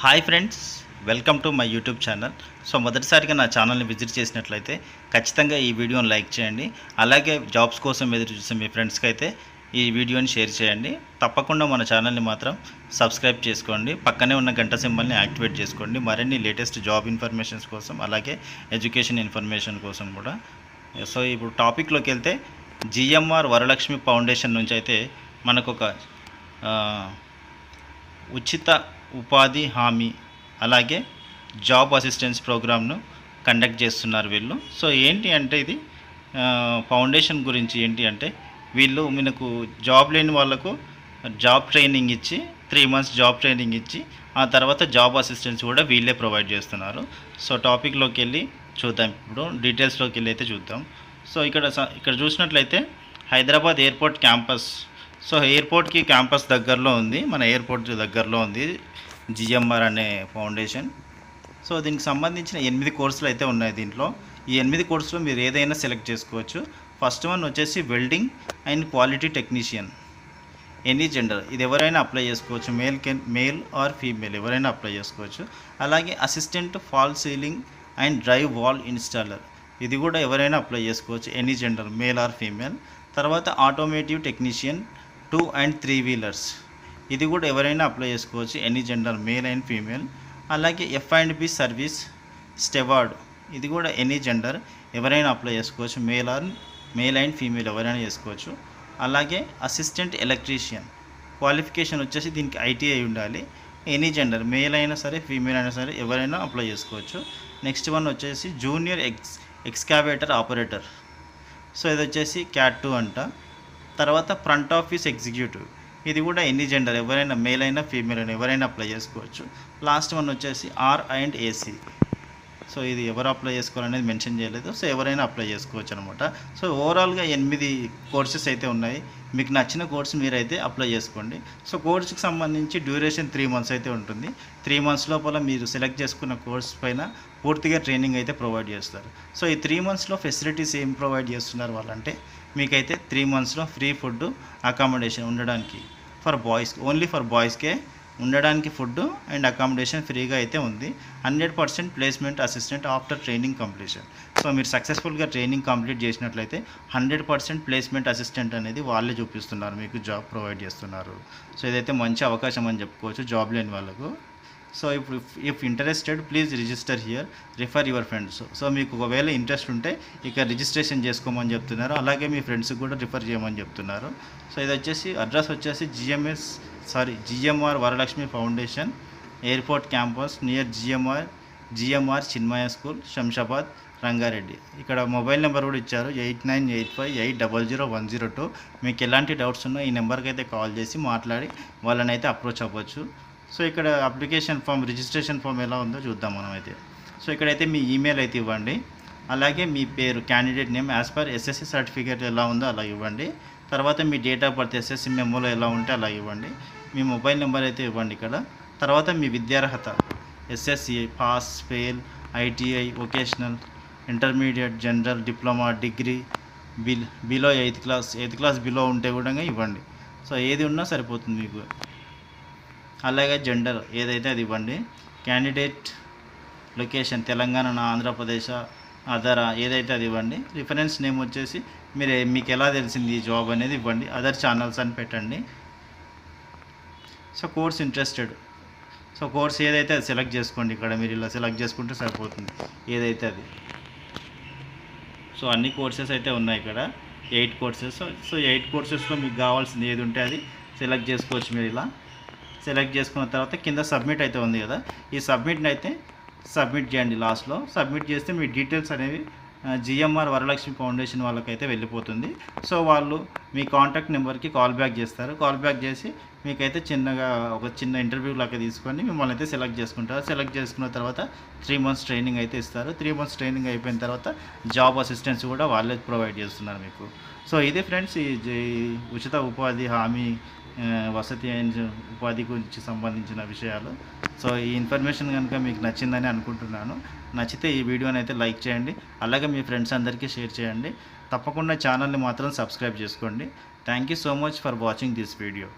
Hi friends, welcome to my YouTube channel. So మొదటిసారిగా నా ఛానల్ని విజిట్ చేసినట్లయితే ఖచ్చితంగా ఈ వీడియోని లైక్ చేయండి. అలాగే జాబ్స్ కోసం ఎదురు చూసే మీ ఫ్రెండ్స్కి అయితే ఈ వీడియోని షేర్ చేయండి. తప్పకుండా మన ఛానల్ని మాత్రం సబ్స్క్రైబ్ చేసుకోండి. పక్కనే ఉన్న గంట సింబల్ని యాక్టివేట్ చేసుకోండి మరిన్ని లేటెస్ట్ జాబ్ ఇన్ఫర్మేషన్స్ కోసం, అలాగే ఎడ్యుకేషన్ ఇన్ఫర్మేషన్ కోసం కూడా. సో ఇప్పుడు టాపిక్లోకి వెళ్తే జిఎంఆర్ వరలక్ష్మి ఫౌండేషన్ నుంచి అయితే మనకు ఒక ఉచిత ఉపాధి హామీ అలాగే జాబ్ అసిస్టెన్స్ ప్రోగ్రామ్ను కండక్ట్ చేస్తున్నారు వీళ్ళు. సో ఏంటి అంటే ఇది ఫౌండేషన్ గురించి ఏంటి అంటే వీళ్ళు మనకు జాబ్ లేని వాళ్ళకు జాబ్ ట్రైనింగ్ ఇచ్చి 3 months జాబ్ ట్రైనింగ్ ఇచ్చి ఆ తర్వాత జాబ్ అసిస్టెన్స్ కూడా వీళ్ళే ప్రొవైడ్ చేస్తున్నారు. సో టాపిక్లోకి వెళ్ళి చూద్దాం, ఇప్పుడు డీటెయిల్స్లోకి వెళ్ళి అయితే చూద్దాం. సో ఇక్కడ చూసినట్లయితే హైదరాబాద్ ఎయిర్పోర్ట్ క్యాంపస్. సో ఎయిర్పోర్ట్కి క్యాంపస్ దగ్గరలో ఉంది, మన ఎయిర్పోర్ట్ దగ్గరలో ఉంది జిఎంఆర్ అనే ఫౌండేషన్. సో దీనికి సంబంధించిన 8 కోర్సులు అయితే ఉన్నాయి దీంట్లో. ఈ 8 కోర్సులో మీరు ఏదైనా సెలెక్ట్ చేసుకోవచ్చు. ఫస్ట్ వన్ వచ్చేసి welding and quality technician, any gender, ఇది ఎవరైనా అప్లై చేసుకోవచ్చు. మేల్ ఆర్ ఫీమేల్ ఎవరైనా అప్లై చేసుకోవచ్చు. అలాగే assistant fall ceiling and drive wall installer, ఇది కూడా ఎవరైనా అప్లై చేసుకోవచ్చు, any gender, male or female. తర్వాత ఆటోమేటివ్ టెక్నీషియన్ 2 and 3 wheelers, ఇది కూడా ఎవరైనా అప్లై చేసుకోవచ్చు, any gender, male and female. అలాగే F&B సర్వీస్ స్టెవార్డ్, ఇది కూడా ఎనీ జెండర్, ఎవరైనా అప్లై చేసుకోవచ్చు, మేల్ అండ్ ఫీమేల్ ఎవరైనా చేసుకోవచ్చు. అలాగే అసిస్టెంట్ ఎలక్ట్రీషియన్, క్వాలిఫికేషన్ వచ్చేసి దీనికి ITI ఉండాలి, ఎనీ జెండర్, మేల్ అయినా సరే ఫీమేల్ అయినా సరే ఎవరైనా అప్లై చేసుకోవచ్చు. నెక్స్ట్ వన్ వచ్చేసి జూనియర్ ఎక్స్కావేటర్ ఆపరేటర్, సో ఇది వచ్చేసి CAT 2 అంట. తర్వాత ఫ్రంట్ ఆఫీస్ ఎగ్జిక్యూటివ్, ఇది కూడా ఎనీ జెండర్, ఎవరైనా మేల్ అయినా ఫీమేల్ అయినా ఎవరైనా అప్లై చేసుకోవచ్చు. లాస్ట్ వన్ వచ్చేసి R&AC, సో ఇది ఎవరు అప్లై చేసుకోవాలనేది మెన్షన్ చేయలేదు, సో ఎవరైనా అప్లై చేసుకోవచ్చు అనమాట. సో ఓవరాల్గా 8 కోర్సెస్ అయితే ఉన్నాయి. మీకు నచ్చిన కోర్సు మీరైతే అప్లై చేసుకోండి. సో కోర్సుకి సంబంధించి డ్యూరేషన్ 3 months అయితే ఉంటుంది. 3 months లోపల మీరు సెలెక్ట్ చేసుకున్న కోర్స్ పైన పూర్తిగా ట్రైనింగ్ అయితే ప్రొవైడ్ చేస్తారు. సో ఈ 3 monthsలో ఫెసిలిటీస్ ఏం ప్రొవైడ్ చేస్తున్నారు వాళ్ళంటే, మీకైతే 3 monthsలో ఫ్రీ ఫుడ్, అకామిడేషన్ ఉండడానికి ఫర్ బాయ్స్, ఓన్లీ ఫర్ బాయ్స్కే ఉండడానికి ఫుడ్ అండ్ అకామిడేషన్ ఫ్రీగా అయితే ఉంది. 100% placement assistant after training completion. So మీరు సక్సెస్ఫుల్గా ట్రైనింగ్ కంప్లీట్ చేసినట్లయితే 100% ప్లేస్మెంట్ అసిస్టెంట్ అనేది వాళ్ళే చూపిస్తున్నారు, మీకు జాబ్ ప్రొవైడ్ చేస్తున్నారు. సో ఇదైతే మంచి అవకాశం అని చెప్పుకోవచ్చు జాబ్ లేని వాళ్ళకు. సో ఇప్పుడు if interested please register here, refer your friends. So మీకు ఒకవేళ ఇంట్రెస్ట్ ఉంటే ఇక రిజిస్ట్రేషన్ చేసుకోమని చెప్తున్నారు, అలాగే మీ ఫ్రెండ్స్కి కూడా రిఫర్ చేయమని చెప్తున్నారు. సో ఇది వచ్చేసి అడ్రస్ వచ్చేసి GMR Varalakshmi foundation, airport campus near GMR Chinmaya school, Shamshabad, Rangareddy. ఇక్కడ మొబైల్ నెంబర్ కూడా ఇచ్చారు, 8985800102. మీకు ఎలాంటి డౌట్స్ ఉన్నా ఈ నెంబర్కి అయితే కాల్ చేసి మాట్లాడి వాళ్ళని అయితే అప్రోచ్ అవ్వచ్చు. సో ఇక్కడ అప్లికేషన్ ఫామ్, రిజిస్ట్రేషన్ ఫామ్ ఎలా ఉందో చూద్దాం మనం అయితే. సో ఇక్కడైతే మీ ఈమెయిల్ అయితే ఇవ్వండి, అలాగే మీ పేరు, candidate name as per SSC certificate ఎలా ఉందో అలా ఇవ్వండి. తర్వాత మీ డేట్ ఆఫ్ బర్త్ SSC మెమోలో ఎలా ఉంటే అలా ఇవ్వండి. మీ మొబైల్ నెంబర్ అయితే ఇవ్వండి ఇక్కడ. తర్వాత మీ విద్యార్హత SSC pass, fail, ITI, vocational, intermediate, general, diploma, degree, below 8th class below ఉంటే కూడా ఇవ్వండి. సో ఏది ఉన్నా సరిపోతుంది మీకు. అలాగే జెండర్ ఏదైతే అది ఇవ్వండి. Candidate location Telangana, Andhra Pradesh, other ఏదైతే అది ఇవ్వండి. రిఫరెన్స్ నేమ్ వచ్చేసి మీకు ఎలా తెలిసింది ఈ జాబ్ అనేది ఇవ్వండి. అదర్ ఛానల్స్ అని పెట్టండి. So course interested, so course ఏదైతే అది సెలెక్ట్ చేసుకోండి. ఇక్కడ మీరు ఇలా సెలెక్ట్ చేసుకుంటే సరిపోతుంది ఏదైతే అది. సో అన్ని కోర్సెస్ అయితే ఉన్నాయి ఇక్కడ, 8 కోర్సెస్. సో 8 కోర్సెస్లో మీకు కావాల్సింది ఏది ఉంటే అది సెలెక్ట్ చేసుకోవచ్చు. మీరు ఇలా సెలెక్ట్ చేసుకున్న తర్వాత కింద సబ్మిట్ అయితే ఉంది కదా, ఈ సబ్మిట్ని అయితే సబ్మిట్ చేయండి. లాస్ట్లో సబ్మిట్ చేస్తే మీ డీటెయిల్స్ అనేవి జిఎంఆర్ వరలక్ష్మి ఫౌండేషన్ వాళ్ళకైతే వెళ్ళిపోతుంది. సో వాళ్ళు మీ కాంటాక్ట్ నెంబర్కి కాల్ బ్యాక్ చేస్తారు. కాల్ బ్యాక్ చేసి మీకైతే ఒక చిన్న ఇంటర్వ్యూ లాగా తీసుకొని మిమ్మల్ని అయితే సెలెక్ట్ చేసుకుంటారు. సెలెక్ట్ చేసుకున్న తర్వాత 3 months ట్రైనింగ్ అయితే ఇస్తారు. 3 months ట్రైనింగ్ అయిపోయిన తర్వాత జాబ్ అసిస్టెన్స్ కూడా వాళ్ళే ప్రొవైడ్ చేస్తున్నారు మీకు. సో ఇది ఫ్రెండ్స్ ఈ ఉచిత ఉపాధి హామీ, వసతి అండ్ ఉపాధి గురించి సంబంధించిన విషయాలు. సో ఈ ఇన్ఫర్మేషన్ కనుక మీకు నచ్చిందని అనుకుంటున్నాను. నచ్చితే ఈ వీడియోని అయితే లైక్ చేయండి, అలాగే మీ ఫ్రెండ్స్ అందరికీ షేర్ చేయండి. తప్పకుండా ఛానల్ని మాత్రం సబ్స్క్రైబ్ చేసుకోండి. Thank you so much for watching this video.